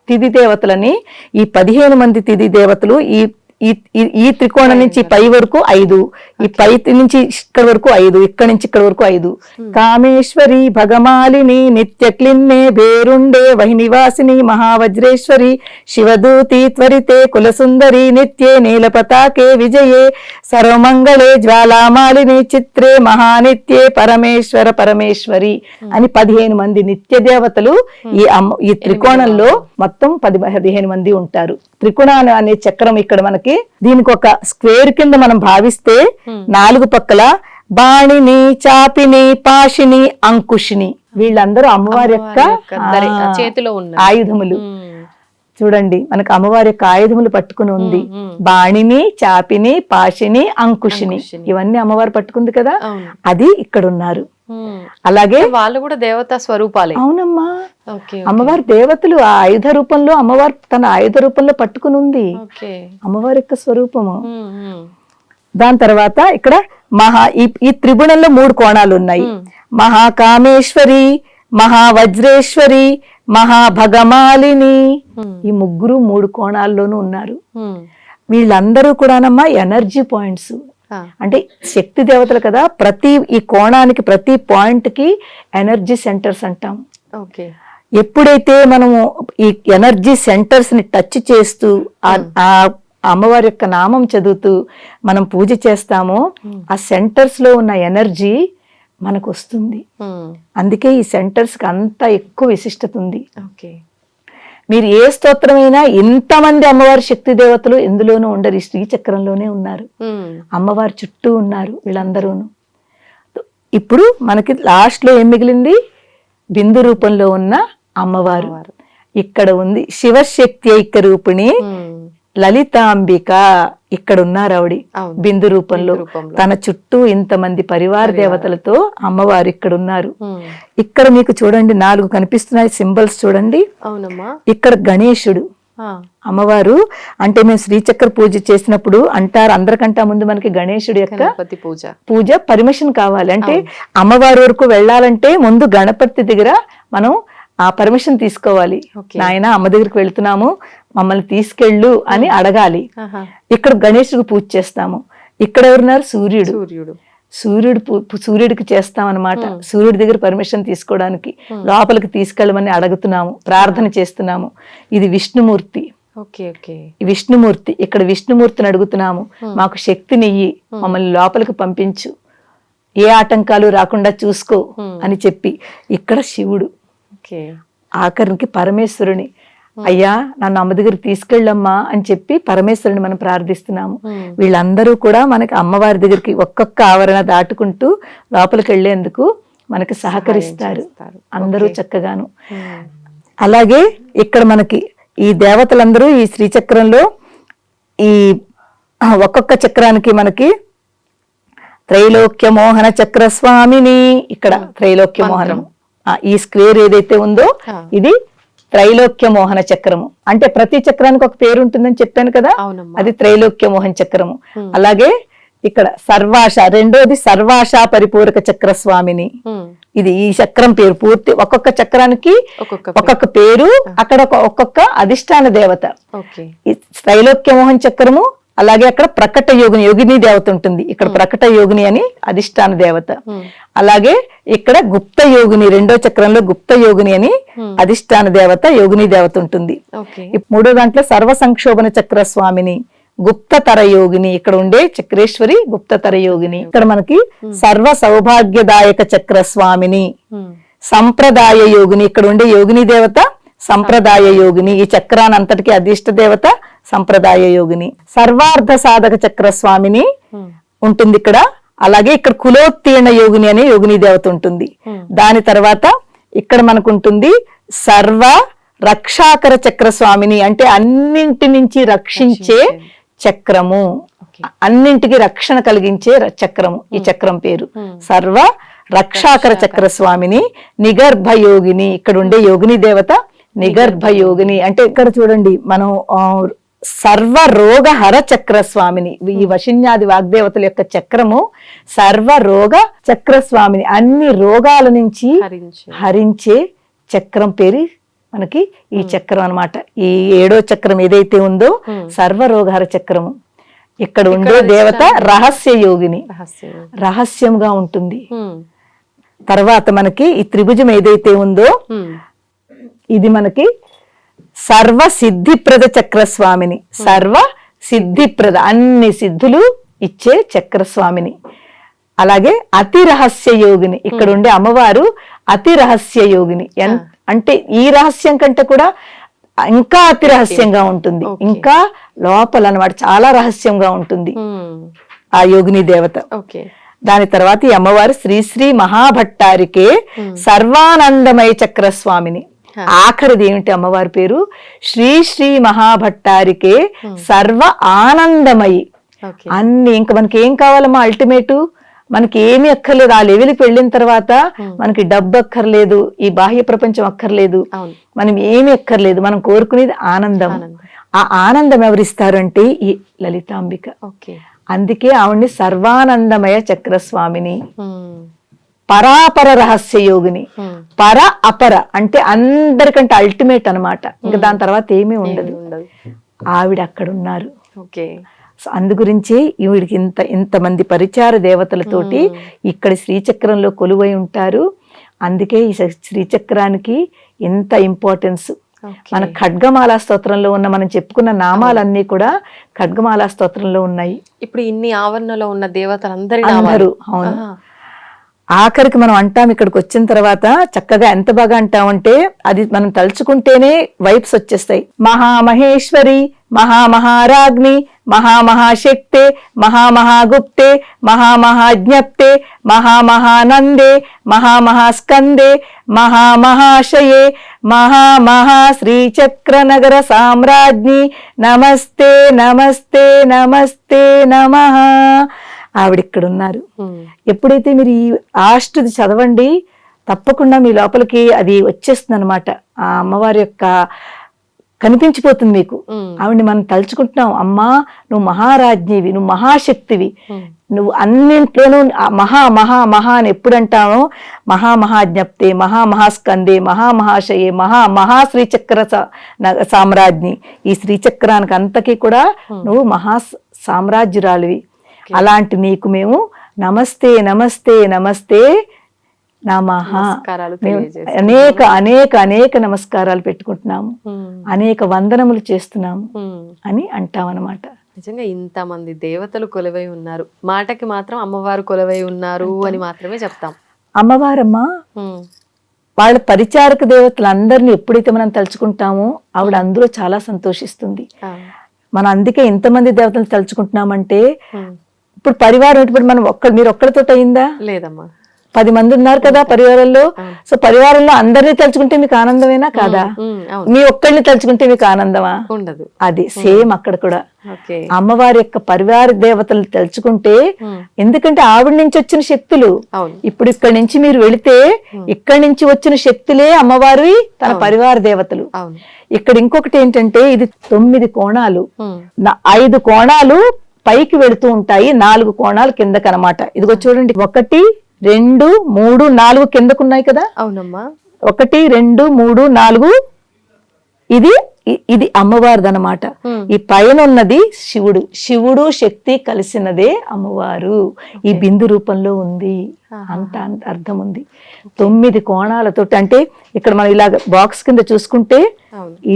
C: తిథి దేవతలని. ఈ 15 మంది తిథి దేవతలు ఈ త్రికోణం నుంచి పై వరకు 5, ఈ పై నుంచి ఇక్కడ వరకు 5, ఇక్కడ నుంచి ఇక్కడ వరకు 5. కామేశ్వరి, భగమాలిని, నిత్య క్లిన్నే, భేరుండే, వహినివాసిని, మహావజ్రేశ్వరి, శివదూతి, త్వరితే, కులసుందరి, నిత్యే, నీలపతాకే, విజయే, సర్వమంగళే, జ్వాలామాలిని, చిత్రే, మహానిత్యే, పరమేశ్వర పరమేశ్వరి అని 15 మంది నిత్య దేవతలు ఈ త్రికోణంలో మొత్తం 15 మంది ఉంటారు. త్రికోణాలు అనే చక్రం ఇక్కడ మనకి. దీనికి ఒక స్క్వేర్ కింద మనం భావిస్తే 4 పక్కల బాణిని, చాపిని, పాశిని, అంకుశిని వీళ్ళందరూ అమ్మవారి యొక్క చేతిలో ఉన్న ఆయుధములు. చూడండి మనకు అమ్మవారి యొక్క ఆయుధములు పట్టుకుని ఉంది. బాణిని, చాపిని, పాశిని, అంకుశిని ఇవన్నీ అమ్మవారు పట్టుకుంది కదా, అది ఇక్కడ ఉన్నారు. అలాగే
B: వాళ్ళు కూడా దేవతా స్వరూపాలే.
C: అవునమ్మా, అమ్మవారి దేవతలు ఆ ఆయుధ రూపంలో అమ్మవారు తన ఆయుధ రూపంలో పట్టుకుని ఉంది, అమ్మవారి యొక్క స్వరూపము. దాని తర్వాత ఇక్కడ ఈ త్రిగుణంలో 3 కోణాలు ఉన్నాయి. మహాకామేశ్వరి, మహావజ్రేశ్వరి, మహాభగమాలిని. ఈ 3 కోణాల్లోనూ ఉన్నారు. వీళ్ళందరూ కూడానమ్మా ఎనర్జీ పాయింట్స్. అంటే శక్తి దేవతలు కదా, ఈ కోణానికి ప్రతి పాయింట్ కి ఎనర్జీ సెంటర్స్ అంటాం. ఎప్పుడైతే మనము ఈ ఎనర్జీ సెంటర్స్ ని టచ్ చేస్తూ ఆ అమ్మవారి యొక్క నామం చదువుతూ మనం పూజ చేస్తామో ఆ సెంటర్స్ లో ఉన్న ఎనర్జీ మనకు వస్తుంది. అందుకే ఈ సెంటర్స్ కి అంత ఎక్కువ విశిష్టత ఉంది. మీరు ఏ స్తోత్రమైనా ఇంతమంది అమ్మవారి శక్తి దేవతలు ఎందులోనూ ఉండరు, ఈ శ్రీ చక్రంలోనే ఉన్నారు. అమ్మవారి చుట్టూ ఉన్నారు వీళ్ళందరూను. ఇప్పుడు మనకి లాస్ట్ లో ఏం మిగిలింది? బిందు రూపంలో ఉన్న అమ్మవారు ఇక్కడ ఉంది. శివశక్తి ఐక్య రూపిణి లలితాంబిక ఇక్కడ ఉన్నారు. ఆవిడ బిందు రూపంలో తన చుట్టూ ఇంతమంది పరివార దేవతలతో అమ్మవారు ఇక్కడ ఉన్నారు. ఇక్కడ మీకు చూడండి 4 కనిపిస్తున్నాయి సింబల్స్ చూడండి. ఇక్కడ గణేశుడు, అమ్మవారు అంటే మేము శ్రీచక్ర పూజ చేసినప్పుడు అంటారు, అందరికంటే ముందు మనకి గణేశుడి యొక్క
B: గణపతి
C: పూజ పర్మిషన్ కావాలి. అంటే అమ్మవారి వరకు వెళ్ళాలంటే ముందు గణపతి దగ్గర మనం ఆ పర్మిషన్ తీసుకోవాలి. నాయన అమ్మ దగ్గరికి వెళ్తున్నాము, మమ్మల్ని తీసుకెళ్ళు అని అడగాలి. ఇక్కడ గణేశుడికి పూజ చేస్తాము. ఇక్కడ ఎవరున్నారు? సూర్యుడికి చేస్తాం అనమాట. సూర్యుడి దగ్గర పర్మిషన్ తీసుకోవడానికి లోపలికి తీసుకెళ్ళమని అడుగుతున్నాము, ప్రార్థన చేస్తున్నాము. ఇది విష్ణుమూర్తి. విష్ణుమూర్తి, ఇక్కడ విష్ణుమూర్తిని అడుగుతున్నాము, మాకు శక్తినియ్యి, మమ్మల్ని లోపలికి పంపించు, ఏ ఆటంకాలు రాకుండా చూసుకో అని చెప్పి. ఇక్కడ శివుడు, ఆఖరికి పరమేశ్వరుని, అయ్యా నన్ను అమ్మ దగ్గరికి తీసుకెళ్ళమ్మా అని చెప్పి పరమేశ్వరుని మనం ప్రార్థిస్తున్నాము. వీళ్ళందరూ కూడా మనకి అమ్మవారి దగ్గరికి ఒక్కొక్క ఆవరణ దాటుకుంటూ లోపలికి వెళ్లేందుకు మనకి సహకరిస్తారు అందరూ చక్కగాను. అలాగే ఇక్కడ మనకి ఈ దేవతలందరూ ఈ శ్రీచక్రంలో ఈ ఒక్కొక్క చక్రానికి మనకి త్రైలోక్య మోహన చక్ర స్వామిని, ఇక్కడ త్రైలోక్య మోహనము, ఈ స్క్వేర్ ఏదైతే ఉందో ఇది త్రైలోక్య మోహన చక్రము. అంటే ప్రతి చక్రానికి ఒక పేరు ఉంటుందని చెప్పాను కదా, అది త్రైలోక్య మోహన చక్రము. అలాగే ఇక్కడ సర్వాష, రెండోది సర్వాష పరిపూరక చక్ర స్వామిని. ఇది ఈ చక్రం పేరు పూర్తి, ఒక్కొక్క చక్రానికి ఒక్కొక్క పేరు, అక్కడ ఒక్కొక్క అధిష్టాన దేవత. త్రైలోక్య మోహన చక్రము, అలాగే అక్కడ ప్రకట యోగిని, యోగిని దేవత ఉంటుంది. ఇక్కడ ప్రకట యోగిని అని అధిష్టాన దేవత. అలాగే ఇక్కడ గుప్త యోగిని, రెండో చక్రంలో గుప్త యోగిని అని అధిష్టాన దేవత, యోగిని దేవత ఉంటుంది. మూడో దాంట్లో సర్వ సంక్షోభన చక్ర స్వామిని, గుప్తతర యోగిని, ఇక్కడ ఉండే చక్రేశ్వరి గుప్తతర యోగిని. ఇక్కడ మనకి సర్వ సౌభాగ్యదాయక చక్ర స్వామిని, సంప్రదాయ యోగిని, ఇక్కడ ఉండే యోగిని దేవత సంప్రదాయ యోగిని. ఈ చక్రాన్ని అంతటికి అధిష్ట దేవత సంప్రదాయ యోగిని. సర్వార్థ సాధక చక్ర స్వామిని ఉంటుంది ఇక్కడ. అలాగే ఇక్కడ కులోత్తీర్ణ యోగిని అనే యోగిని దేవత ఉంటుంది. దాని తర్వాత ఇక్కడ మనకు ఉంటుంది సర్వ రక్షాకర చక్ర స్వామిని, అంటే అన్నింటి నుంచి రక్షించే చక్రము, అన్నింటికి రక్షణ కలిగించే చక్రము. ఈ చక్రం పేరు సర్వ రక్షాకర చక్ర స్వామిని. నిగర్భ యోగిని, ఇక్కడ ఉండే యోగిని దేవత నిగర్భ యోగిని. అంటే ఇక్కడ చూడండి మనం సర్వ రోగ హర చక్ర స్వామిని, ఈ వశిన్యాది వాగ్దేవతల యొక్క చక్రము సర్వ రోగ చక్ర స్వామిని, అన్ని రోగాల నుంచి హరించే చక్రం పేరు మనకి ఈ చక్రం అన్నమాట. ఈ 7వ చక్రం ఏదైతే ఉందో సర్వరోగహర చక్రము. ఇక్కడ ఉండే దేవత రహస్య యోగిని, రహస్యంగా ఉంటుంది. తర్వాత మనకి ఈ త్రిభుజం ఏదైతే ఉందో ఇది మనకి సర్వ సిద్ధిప్రద చక్ర స్వామిని, సర్వ సిద్ధిప్రద, అన్ని సిద్ధులు ఇచ్చే చక్రస్వామిని. అలాగే అతి రహస్య యోగిని, ఇక్కడ ఉండే అమ్మవారు అతి రహస్య యోగిని. అంటే ఈ రహస్యం కంటే కూడా ఇంకా అతి రహస్యంగా ఉంటుంది, ఇంకా లోపల అన్నమాట, చాలా రహస్యంగా ఉంటుంది ఆ యోగిని దేవత. దాని తర్వాత ఈ అమ్మవారు శ్రీ మహాభట్టారికే సర్వానందమయ చక్రస్వామిని. ఆఖరిది ఏమిటి అమ్మవారి పేరు? శ్రీ మహాభట్టారికే సర్వ ఆనందమయి. అన్ని ఇంకా మనకి ఏం కావాలమ్మా? అల్టిమేటు మనకి ఏమి అక్కర్లేదు. ఆ లెవెల్కి వెళ్ళిన తర్వాత మనకి డబ్బు అక్కర్లేదు, ఈ బాహ్య ప్రపంచం అక్కర్లేదు, మనం ఏమి అక్కర్లేదు. మనం కోరుకునేది ఆనందం. ఆ ఆనందం ఎవరిస్తారంటే ఈ లలితాంబిక. అందుకే ఆవిడ్ని సర్వానందమయ చక్రస్వామిని, పరాపర రహస్య యోగిని. పర అపర అంటే అందరికంటే అల్టిమేట్ అన్నమాట. ఇంకా దాని తర్వాత ఏమీ ఉండదు. ఆవిడ అక్కడ ఉన్నారు. అందు గురించి ఈవిడికి ఇంతమంది పరిచార దేవతలతోటి ఇక్కడ శ్రీచక్రంలో కొలువై ఉంటారు. అందుకే ఈ శ్రీచక్రానికి ఇంత ఇంపార్టెన్స్. మన ఖడ్గమాలా స్తోత్రంలో ఉన్న మనం చెప్పుకున్న నామాలన్నీ కూడా ఖడ్గమాలా స్తోత్రంలో ఉన్నాయి.
B: ఇప్పుడు ఇన్ని ఆవరణలో ఉన్న దేవతలందరూ
C: అవును. ఆఖరికి మనం అంటాం, ఇక్కడికి వచ్చిన తర్వాత చక్కగా ఎంత బాగా అంటామంటే అది మనం తలుచుకుంటేనే వైబ్స్ వచ్చేస్తాయి. మహామహేశ్వరి, మహామహారాజ్ఞి, మహామహాశక్తే, మహామహాగుప్తే, మహామహాజ్ఞప్తే, మహామహానందే, మహామహాస్కందే, మహామహాశయే, మహామహా శ్రీచక్రనగర సామ్రాజ్ఞి, నమస్తే నమస్తే నమస్తే నమః. ఆవిడిక్కడున్నారు. ఎప్పుడైతే మీరు ఈ ఆష్టది చదవండి తప్పకుండా మీ లోపలికి అది వచ్చేస్తుంది అనమాట. ఆ అమ్మవారి యొక్క కనిపించిపోతుంది మీకు. ఆవిడ్ని మనం తలుచుకుంటున్నాం, అమ్మా నువ్వు మహారాజ్ఞివి, నువ్వు మహాశక్తివి, నువ్వు అన్నింట్లోనూ మహా మహా మహా అని ఎప్పుడు అంటామో, మహామహాజ్ఞప్తే, మహామహాస్కందే, మహామహాశయే, మహా శ్రీచక్ర సామ్రాజ్ఞి. ఈ శ్రీచక్రానికి అంతకీ కూడా నువ్వు మహా సామ్రాజ్యురాలివి. అలాంటి నీకు మేము నమస్తే నమస్తే నమస్తే నమః అనేక అనేక అనేక నమస్కారాలు పెట్టుకుంటున్నాము, అనేక వందనములు చేస్తున్నాము అని అంటామన్నమాట.
B: నిజంగా ఇంతమంది దేవతలు కొలువై ఉన్నారు, మాటకి మాత్రం అమ్మవారు కొలువై ఉన్నారు అని మాత్రమే చెప్తాం.
C: అమ్మవారమ్మా వాళ్ళ పరిచారక దేవతలందరినీ ఎప్పుడైతే మనం తలుచుకుంటామో ఆవిడ అందులో చాలా సంతోషిస్తుంది. మనం అందుకే ఇంతమంది దేవతలు తలుచుకుంటున్నామంటే, ఇప్పుడు పరివారం ఇప్పుడు మనం మీరు ఒక్కరితో అయిందా?
B: లేదమ్మా,
C: 10 మంది ఉన్నారు కదా పరివారంలో. సో పరివారంలో అందరినీ తలుచుకుంటే మీకు ఆనందమేనా కాదా? మీ ఒక్కరిని తలుచుకుంటే మీకు ఆనందమా?
B: ఉండదు.
C: అది సేమ్ అక్కడ కూడా అమ్మవారి యొక్క పరివార దేవతలు తలుచుకుంటే, ఎందుకంటే ఆవిడ నుంచి వచ్చిన శక్తులు. ఇప్పుడు ఇక్కడి నుంచి మీరు వెళితే ఇక్కడి నుంచి వచ్చిన శక్తులే అమ్మవారి తన పరివార దేవతలు. ఇక్కడ ఇంకొకటి ఏంటంటే, ఇది 9 కోణాలు, 5 కోణాలు పైకి వెళుతూ ఉంటాయి, 4 కోణాలు కిందకనమాట. ఇదిగో చూడండి, 1 2 3 4 కిందకున్నాయి కదా.
B: అవునమ్మా,
C: 1 2 3 4 ఇది అమ్మవారిది అనమాట. ఈ పైన ఉన్నది శివుడు. శివుడు శక్తి కలిసినదే అమ్మవారు. ఈ బిందు రూపంలో ఉంది, అంత అర్థం ఉంది. 9 కోణాలతో, అంటే ఇక్కడ మనం ఇలాగ బాక్స్ కింద చూసుకుంటే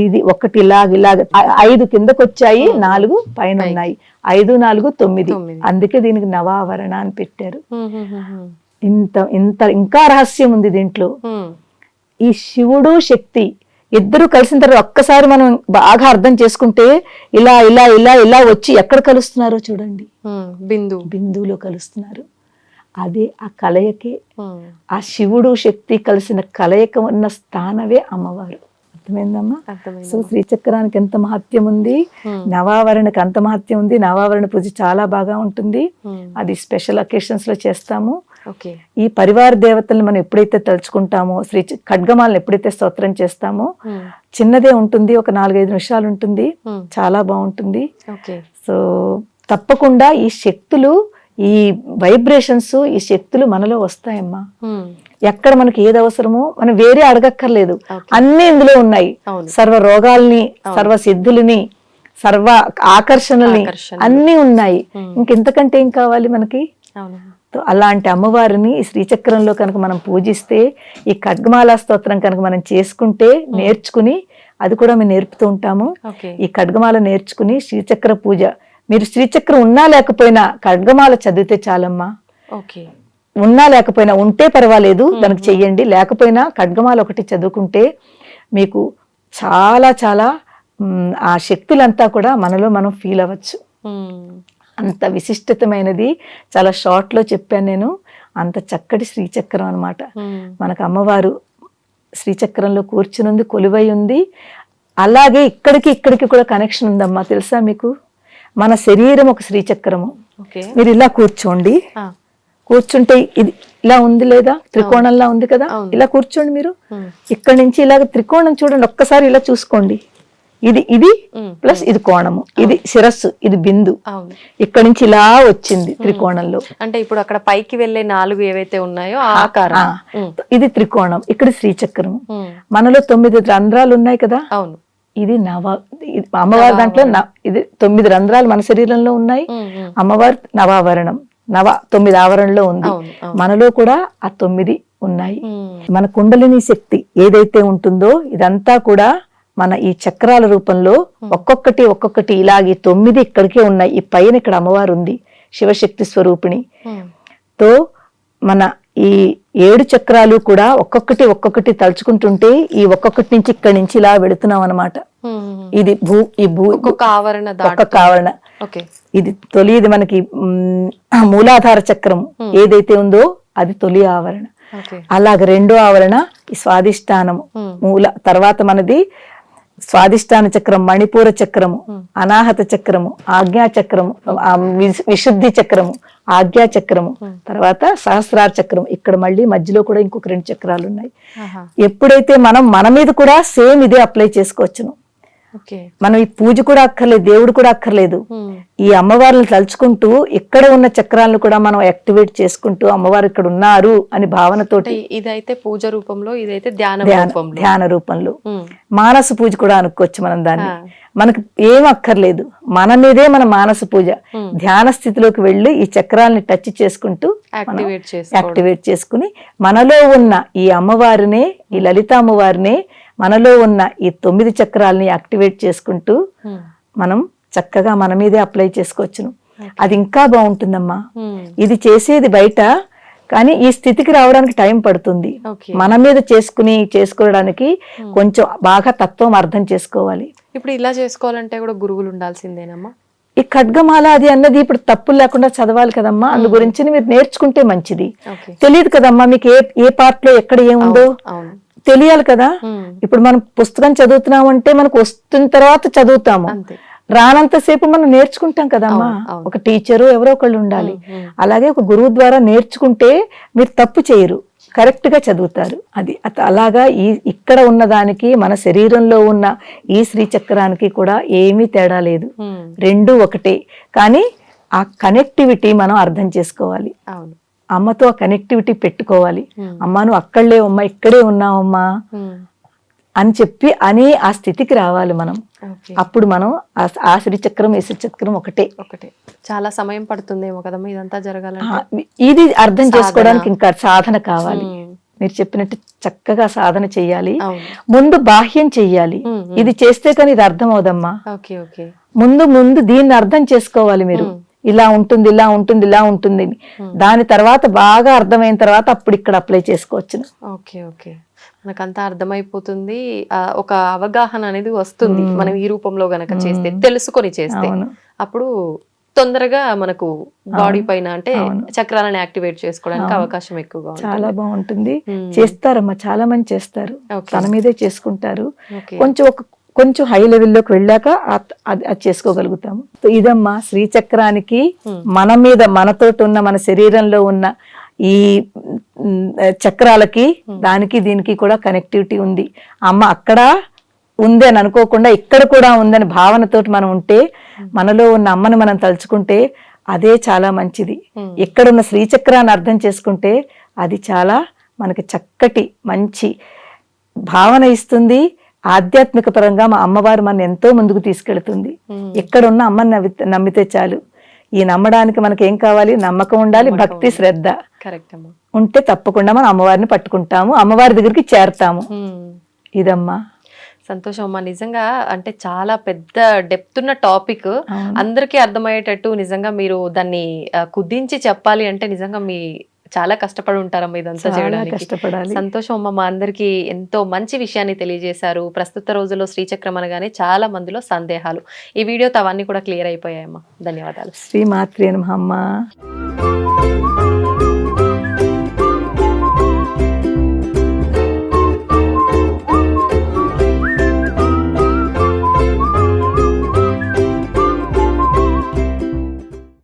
C: ఇది 1 ఇలాగ 5 కిందకు వచ్చాయి, 4 పైన ఉన్నాయి. 5 4 9. అందుకే దీనికి నవావరణ అని పెట్టారు. ఇంత ఇంత ఇంకా రహస్యం ఉంది దీంట్లో. ఈ శివుడు శక్తి ఇద్దరు కలిసిన తర్వాత ఒక్కసారి మనం బాగా అర్థం చేసుకుంటే, ఇలా ఇలా ఇలా ఇలా వచ్చి ఎక్కడ కలుస్తున్నారో చూడండి, బిందువులో కలుస్తున్నారు. అదే ఆ కలయికే, ఆ శివుడు శక్తి కలిసిన కలయిక ఉన్న స్థానమే అమ్మవారు. అర్థమైందమ్మా? సో శ్రీచక్రానికి ఎంత మహత్యం ఉంది, నవావరణకి అంత మహత్యం ఉంది. నవావరణ పూజ చాలా బాగా ఉంటుంది, అది స్పెషల్ అకేషన్స్ లో చేస్తాము. ఈ పరివార దేవతలను మనం ఎప్పుడైతే తలుచుకుంటామో, ఖడ్గమాలను ఎప్పుడైతే స్తోత్రం చేస్తామో, చిన్నదే ఉంటుంది, ఒక 4-5 నిమిషాలు ఉంటుంది, చాలా బాగుంటుంది. సో తప్పకుండా ఈ శక్తులు, ఈ వైబ్రేషన్స్, ఈ శక్తులు మనలో వస్తాయమ్మా. ఎక్కడ మనకి ఏది అవసరమో మనం వేరే అడగక్కర్లేదు, అన్ని ఇందులో ఉన్నాయి. సర్వ రోగాల్ని, సర్వ సిద్ధులని, సర్వ ఆకర్షణల్ని అన్ని ఉన్నాయి. ఇంకెంతకంటే ఏం కావాలి మనకి? అలాంటి అమ్మవారిని ఈ శ్రీచక్రంలో కనుక మనం పూజిస్తే, ఈ ఖడ్గమాల స్తోత్రం కనుక మనం చేసుకుంటే, నేర్చుకుని, అది కూడా మేము నేర్పుతూ ఉంటాము. ఈ ఖడ్గమాల నేర్చుకుని శ్రీచక్ర పూజ, మీరు శ్రీచక్రం ఉన్నా లేకపోయినా ఖడ్గమాల చదివితే చాలమ్మా. ఉన్నా లేకపోయినా, ఉంటే పర్వాలేదు దానికి చెయ్యండి, లేకపోయినా ఖడ్గమాల ఒకటి చదువుకుంటే మీకు చాలా చాలా ఆ శక్తులంతా కూడా మనలో మనం ఫీల్ అవ్వచ్చు. అంత విశిష్టతమైనది. చాలా షార్ట్ లో చెప్పాను నేను. అంత చక్కటి శ్రీచక్రం అన్నమాట. మనకు అమ్మవారు శ్రీచక్రంలో కూర్చునుంది, కొలువై ఉంది. అలాగే ఇక్కడికి కూడా కనెక్షన్ ఉందమ్మా, తెలుసా మీకు? మన శరీరం ఒక శ్రీచక్రము. మీరు ఇలా కూర్చోండి, కూర్చుంటే ఇది ఇలా ఉంది లేదా, త్రికోణంలా ఉంది కదా, ఇలా కూర్చోండి మీరు. ఇక్కడి నుంచి ఇలాగ త్రికోణం చూడండి, ఒక్కసారి ఇలా చూసుకోండి. ఇది ప్లస్ ఇది కోణము, ఇది శిరస్సు, ఇది బిందు. ఇక్కడ నుంచి ఇలా వచ్చింది త్రికోణంలో.
B: అంటే ఇప్పుడు అక్కడ పైకి వెళ్లే 4 ఏవైతే ఉన్నాయో ఆకారం,
C: ఇది త్రికోణం, ఇక్కడ శ్రీచక్రం. మనలో 9 రంధ్రాలు ఉన్నాయి కదా.
B: అవును,
C: ఇది అమ్మవారి దాంట్లో ఇది 9 రంధ్రాలు మన శరీరంలో ఉన్నాయి. అమ్మవారి నవావరణం, 9 ఆవరణలో ఉంది. మనలో కూడా ఆ 9 ఉన్నాయి. మన కుండలిని శక్తి ఏదైతే ఉంటుందో ఇదంతా కూడా మన ఈ చక్రాల రూపంలో ఒక్కొక్కటి ఇలాగే 9 ఇక్కడికే ఉన్నాయి. ఈ పైన ఇక్కడ అమ్మవారు ఉంది, శివశక్తి స్వరూపిణి. తో మన ఈ 7 చక్రాలు కూడా ఒక్కొక్కటి తలుచుకుంటుంటే, ఈ ఒక్కొక్కటి నుంచి ఇక్కడి నుంచి ఇలా వెళుతున్నాం అన్నమాట. ఇది ఒక్కొక్క ఆవరణ. ఇది తొలిది మనకి మూలాధార చక్రం ఏదైతే ఉందో అది తొలి ఆవరణ. అలాగే 2వ ఆవరణ ఈ స్వాదిష్టానము మూల. తర్వాత మనది స్వాదిష్టాన చక్రం, మణిపూర చక్రము, అనాహత చక్రము, ఆజ్ఞా చక్రము, విశుద్ధి చక్రము, ఆజ్ఞా చక్రము, తర్వాత సహస్రార చక్రం. ఇక్కడ మళ్ళీ మధ్యలో కూడా ఇంకొక 2 చక్రాలు ఉన్నాయి. ఎప్పుడైతే మనం మన మీద కూడా సేమ్ ఇదే అప్లై చేసుకోవచ్చును.
B: ఓకే.
C: మనం ఈ పూజ కూడా అక్కర్లేదు, దేవుడు కూడా అక్కర్లేదు. ఈ అమ్మవారిని తలుచుకుంటూ ఇక్కడ ఉన్న చక్రాలను కూడా మనం యాక్టివేట్ చేసుకుంటూ అమ్మవారు ఇక్కడ ఉన్నారు అని భావనతోటి,
B: ఇదైతే పూజ రూపంలో, ఇదైతే ధ్యాన రూపంలో
C: మానస పూజ కూడా అనుకోవచ్చు మనం దాన్ని. మనకు ఏం అక్కర్లేదు, మన మీదే మన మానస పూజ. ధ్యాన స్థితిలోకి వెళ్ళి ఈ చక్రాలని టచ్ చేసుకుంటూ యాక్టివేట్ చేసుకుని మనలో ఉన్న ఈ అమ్మవారినే, ఈ లలిత అమ్మవారినే, మనలో ఉన్న ఈ 9 చక్రాలని యాక్టివేట్ చేసుకుంటూ మనం చక్కగా మన మీదే అప్లై చేసుకోవచ్చును. అది ఇంకా బాగుంటుందమ్మా. ఇది చేసేది బయట, కానీ ఈ స్థితికి రావడానికి టైం పడుతుంది. మన మీద చేసుకోవడానికి కొంచెం బాగా తత్వం అర్థం చేసుకోవాలి.
B: ఇప్పుడు ఇలా చేసుకోవాలంటే కూడా గురువులు ఉండాల్సిందేనమ్మా?
C: ఈ ఖడ్గమాల అది అన్నది ఇప్పుడు తప్పులు లేకుండా చదవాలి కదమ్మా, అందు గురించి మీరు నేర్చుకుంటే మంచిది. తెలియదు కదమ్మా మీకు ఏ పార్ట్ లో ఎక్కడ ఏముందో తెలియాలి కదా. ఇప్పుడు మనం పుస్తకం చదువుతున్నామంటే మనకు వస్తున్న తర్వాత చదువుతాము, రానంతసేపు మనం నేర్చుకుంటాం కదమ్మా. ఒక టీచరు ఎవరో ఒకళ్ళు ఉండాలి. అలాగే ఒక గురువు ద్వారా నేర్చుకుంటే మీరు తప్పు చేయరు, కరెక్ట్ గా చదువుతారు. అది అలాగా ఇక్కడ ఉన్నదానికి మన శరీరంలో ఉన్న ఈ శ్రీచక్రానికి కూడా ఏమీ తేడా లేదు, రెండు ఒకటే. కానీ ఆ కనెక్టివిటీ మనం అర్థం చేసుకోవాలి. అమ్మతో ఆ కనెక్టివిటీ పెట్టుకోవాలి. అమ్మా నువ్వు అక్కడ లేవమ్మా, ఇక్కడే ఉన్నావమ్మా అని చెప్పి ఆ స్థితికి రావాలి మనం. అప్పుడు మనం ఆ శ్రీచక్రం ఈ శ్రీచక్రం ఒకటే.
B: చాలా సమయం పడుతుందేమో కదమ్మా ఇదంతా జరగాలంటే?
C: ఇది అర్థం చేసుకోవడానికి ఇంకా సాధన కావాలి. మీరు చెప్పినట్టు చక్కగా సాధన చెయ్యాలి. ముందు బాహ్యం చెయ్యాలి. ఇది చేస్తే కానీ ఇది అర్థం అవుదమ్మా. ముందు దీన్ని అర్థం చేసుకోవాలి. మీరు ఇలా ఉంటుంది, ఇలా ఉంటుంది, ఇలా ఉంటుంది. దాని తర్వాత బాగా అర్థమైన తర్వాత అప్పుడు ఇక్కడ అప్లై చేసుకోవచ్చు.
B: మనకంతా అర్థమైపోతుంది, ఒక అవగాహన అనేది వస్తుంది. మనం ఈ రూపంలో గనక చేస్తే, తెలుసుకొని చేస్తే, అప్పుడు తొందరగా మనకు బాడీ పైన అంటే చక్రాలను యాక్టివేట్ చేసుకోవడానికి అవకాశం ఎక్కువగా
C: చాలా బాగుంటుంది. చేస్తారమ్మా, చాలా మంది చేస్తారు, తన మీదే చేసుకుంటారు. కొంచెం హై లెవెల్లోకి వెళ్ళాక అది చేసుకోగలుగుతాము. ఇదమ్మా శ్రీచక్రానికి మన మీద, మనతోటి ఉన్న, మన శరీరంలో ఉన్న ఈ చక్రాలకి దానికి దీనికి కూడా కనెక్టివిటీ ఉంది. అమ్మ అక్కడ ఉంది అని అనుకోకుండా ఇక్కడ కూడా ఉందని భావనతోటి మనం ఉంటే, మనలో ఉన్న అమ్మని మనం తలుచుకుంటే అదే చాలా మంచిది. ఎక్కడున్న శ్రీచక్రాన్ని అర్థం చేసుకుంటే అది చాలా మనకి చక్కటి మంచి భావన ఇస్తుంది. ఆధ్యాత్మిక పరంగా మా అమ్మవారు మన ఎంతో ముందుకు తీసుకెళ్తుంది. ఎక్కడున్న అమ్మని నమ్మితే చాలు. ఈ నమ్మడానికి మనకి ఏం కావాలి? నమ్మకం ఉండాలి, భక్తి, శ్రద్ధ ఉంటే తప్పకుండా మనం అమ్మవారిని పట్టుకుంటాము, అమ్మవారి దగ్గరికి చేరతాము. ఇదమ్మా.
B: సంతోషం అమ్మా. నిజంగా అంటే చాలా పెద్ద డెప్త్ ఉన్న టాపిక్, అందరికీ అర్థమయ్యేటట్టు నిజంగా మీరు దాన్ని కుదించి చెప్పాలి అంటే నిజంగా మీ చాలా కష్టపడి ఉంటారమ్మా ఇదంతా చేయడానికి. సంతోషం అమ్మ. మా అందరికి ఎంతో మంచి విషయాన్ని తెలియజేశారు. ప్రస్తుత రోజుల్లో శ్రీచక్రం అనగానే చాలా మందిలో సందేహాలు, ఈ వీడియోతో అవన్నీ కూడా క్లియర్ అయిపోయాయమ్మా. ధన్యవాదాలు.
C: శ్రీమాత్రే నమః.